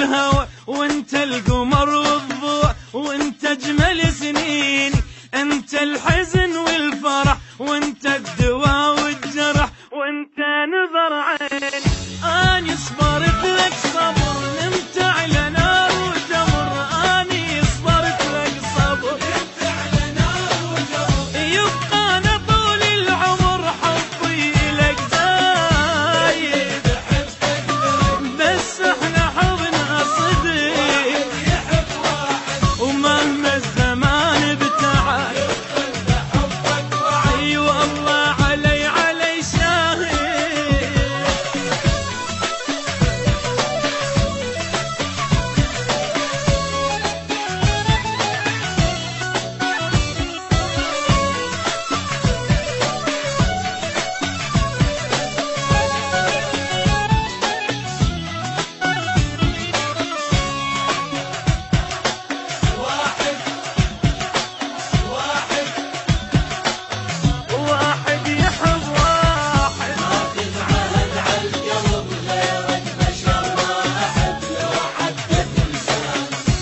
الهوى، وانت القمر والضوء، وانت اجمل سنيني، انت الحزن والفرح، وانت الدواء والجرح، وانت نظر عيني. اني صبرت لك صبر نمت على نار وجمر، اني صبرت لك صبر نمت على نار وجمر، يبقى انا طول العمر حبي لك زايد، بس احنا حبنا صدق ومهما الزمان ابتعد، اي والله علي شاهد.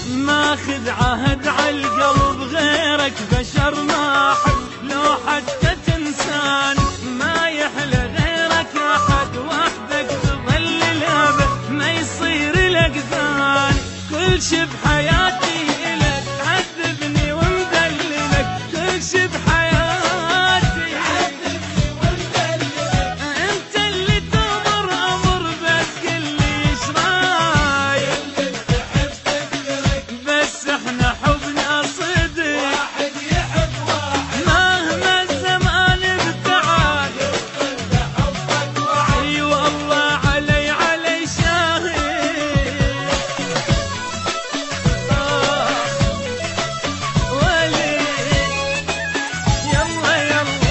ماخذ عهد عالقلب غيرك بشر ما أحب، لو حتى تنساني ما يحلى غيرك أحد، وحدك تظل الأبد ما يصير لك ثاني، كل شي بحياتي إلك تعذبني ومدللك، كل شي بحياتي تعذبني ومدللك، انت اللي تأمر أمر بس قل لي ايش رايك، بس احنا حبنا صدق، واحد يحب واحد مهما الزمان ابتعد، حبك وعد، اي والله علي شاهد. ولي يلا يلا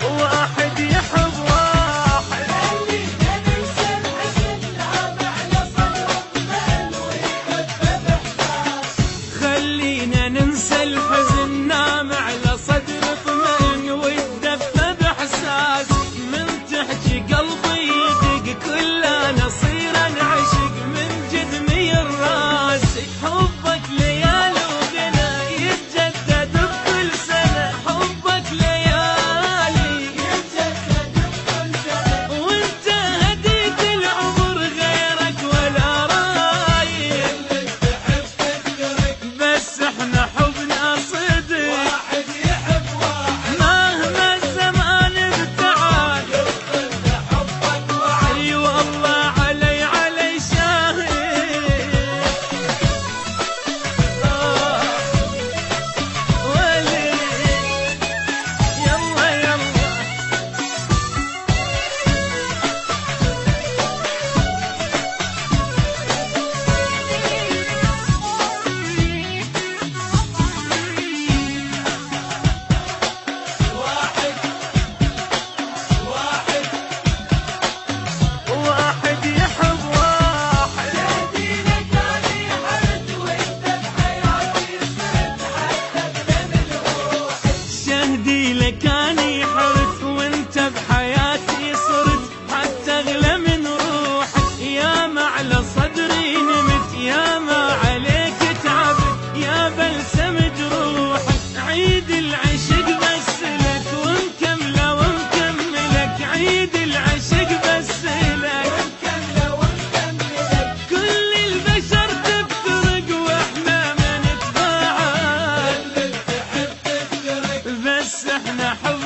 واحد يحب واحد، خلينا ننسى الحزن نام على صدر اطمئن ويدفى باحساس، خلينا ننسى الحزن نام على صدر اطمئن ويدفى باحساس، من تحكي قلبي يدق كله نصير انعشق، من جدمي الراس حبك ليالي وغنى يتجدد بكل سنة، حبك ليالي يتجدد بكل سنة، وانت هديت العمر غيرك ولا رايك، بس احنا حبنا صدق، واحد يحب واحد مهما الزمان ابتعد، حبك وعد، اي والله علي شاهد. ولي يلا يلا واحد يحب واحد، شهدي لك اني حرت وانت بحياتي صرت حتى اغلى من روحي، شهدي لك اني حرت وانت بحياتي صرت حتى اغلى من روحي، يا ما على صدري نمت، يا ما عليك تعبت، يا بلسم جروحك، عيد العشق بس لك ومكمله ومكملك، عيد العشق بس لك ومكمله ومكملك، كل البشر تفترق واحنا ما نتباعد، كل اللي تحب تفترق، بس احنا حب